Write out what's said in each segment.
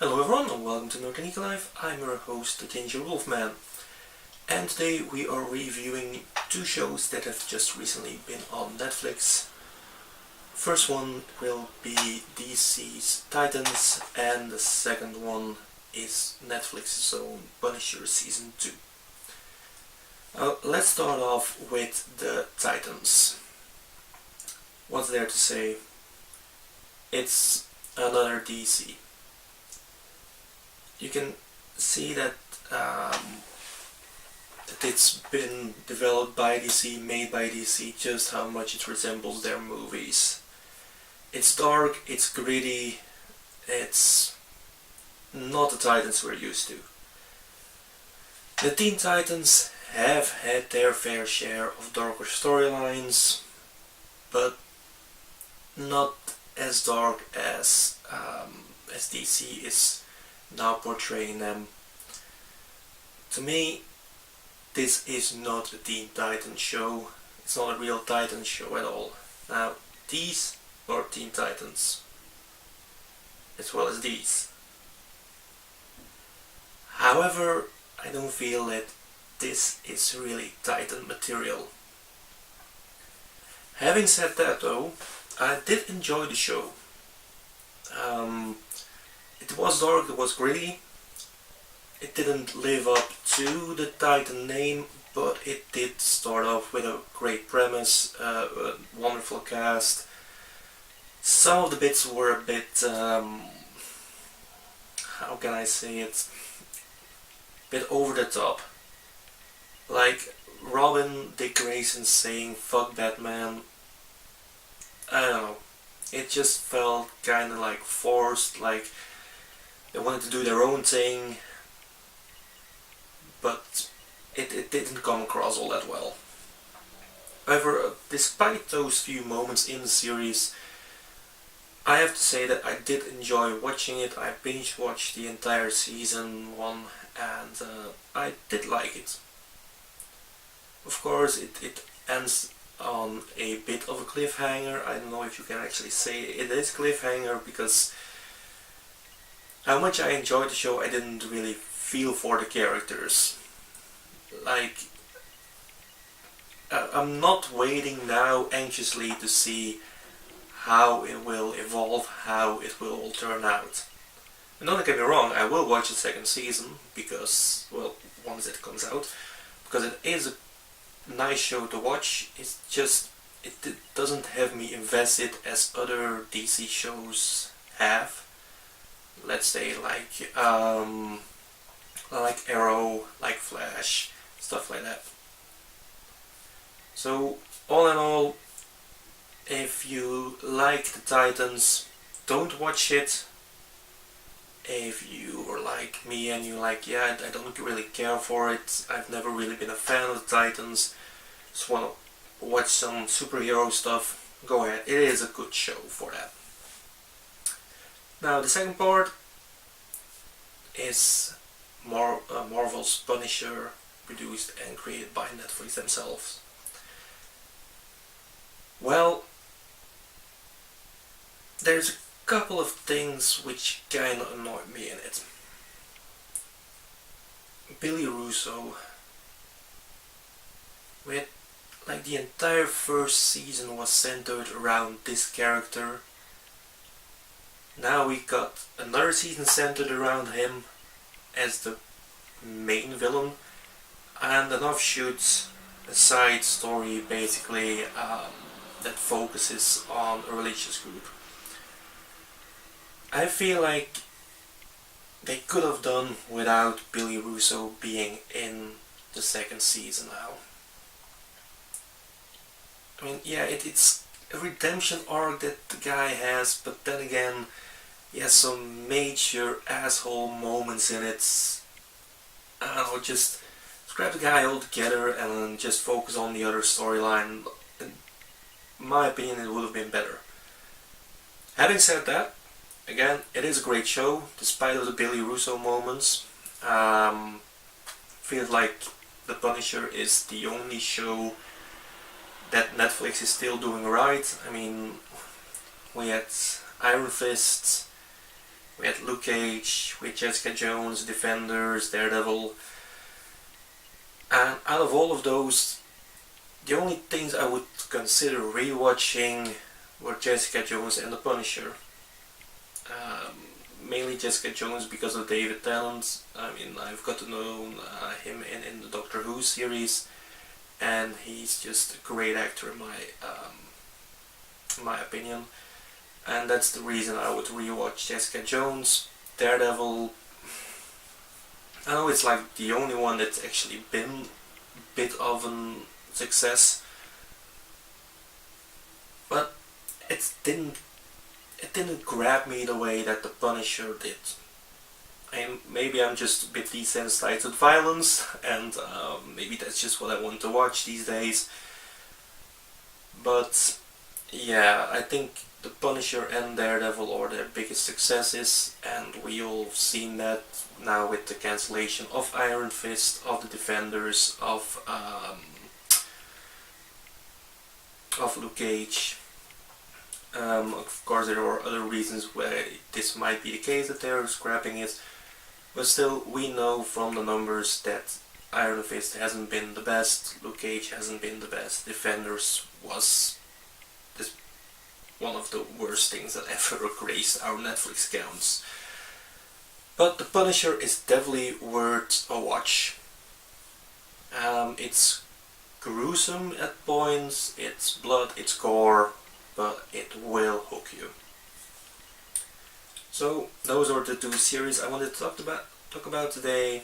Hello everyone and welcome to Geek Life. I'm your host, the Ginger Wolfman, and today we are reviewing two shows that have just recently been on Netflix. First one will be DC's Titans, and the second one is Netflix's own Punisher Season 2. Let's start off with the Titans. What's there to say? It's another DC. You can see that it's been developed by DC, made by DC, just how much it resembles their movies. It's dark, it's gritty, it's not the Titans we're used to. The Teen Titans have had their fair share of darker storylines, but not as dark as DC is now portraying them. To me, this is not a Teen Titans show. It's not a real Titans show at all. Now, these are Teen Titans, as well as these. However, I don't feel that this is really Titan material. Having said that though, I did enjoy the show. It was dark, it was gritty. It didn't live up to the Titan name, but it did start off with a great premise, a wonderful cast. Some of the bits were a bit, how can I say it, a bit over the top. Like Robin, Dick Grayson saying "fuck Batman." I don't know. It just felt kinda like forced, like they wanted to do their own thing, but it didn't come across all that well. However, despite those few moments in the series, I have to say that I did enjoy watching it. I binge watched the entire season 1 and I did like it. Of course, it ends on a bit of a cliffhanger. I don't know if you can actually say it is cliffhanger, because how much I enjoyed the show, I didn't really feel for the characters. Like, I'm not waiting now anxiously to see how it will evolve, how it will all turn out. And don't get me wrong, I will watch the second season, because, well, once it comes out, because it is a nice show to watch. It's just, it doesn't have me invested as other DC shows have. Let's say like Arrow, like Flash, stuff like that. So all in all, if you like the Titans, don't watch it. If you are like me and you're like, yeah, I don't really care for it, I've never really been a fan of the Titans, just want to watch some superhero stuff, go ahead. It is a good show for that. Now the second part is Marvel's Punisher, produced and created by Netflix themselves. Well, there's a couple of things which kinda annoyed me in it. Billy Russo, with like the entire first season was centered around this character. Now we got another season centered around him as the main villain, and an offshoot, a side story basically, that focuses on a religious group. I feel like they could have done without Billy Russo being in the second season now. I mean, yeah, it's a redemption arc that the guy has, but then again, he has some major asshole moments in it. I don't know, just scrap the guy altogether and just focus on the other storyline. In my opinion, it would have been better. Having said that, again, it is a great show, despite of the Billy Russo moments. Feels like The Punisher is the only show that Netflix is still doing right. I mean, we had Iron Fist, We had Luke Cage, with Jessica Jones, Defenders, Daredevil, and out of all of those, the only things I would consider rewatching were Jessica Jones and The Punisher. Mainly Jessica Jones because of David Tennant. I mean, I've got to know him in the Doctor Who series, and he's just a great actor in my opinion. And that's the reason I would rewatch Jessica Jones. Daredevil, I know it's like the only one that's actually been a bit of a success, but it didn't grab me the way that The Punisher did. And maybe I'm just a bit desensitized to violence, and maybe that's just what I want to watch these days. But yeah, I think The Punisher and Daredevil are their biggest successes, and we all have seen that now with the cancellation of Iron Fist, of the Defenders, of Luke Cage. Of course, there are other reasons why this might be the case that they're scrapping it, but still, we know from the numbers that Iron Fist hasn't been the best, Luke Cage hasn't been the best, Defenders was one of the worst things that ever graced our Netflix accounts. But The Punisher is definitely worth a watch. It's gruesome at points, it's blood, it's gore, but it will hook you. So those are the two series I wanted to talk about today.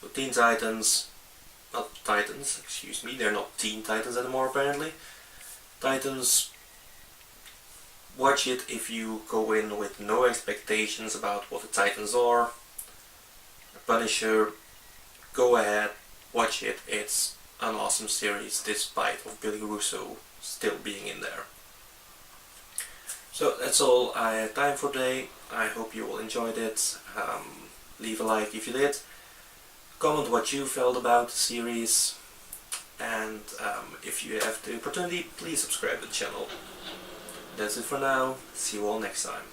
So Teen Titans, not Titans, excuse me, they're not Teen Titans anymore apparently. Titans, watch it if you go in with no expectations about what the Titans are. Punisher, go ahead, watch it, it's an awesome series despite of Billy Russo still being in there. So that's all I had time for today. I hope you all enjoyed it. Leave a like if you did. Comment what you felt about the series. And if you have the opportunity, please subscribe to the channel. That's it for now. See you all next time.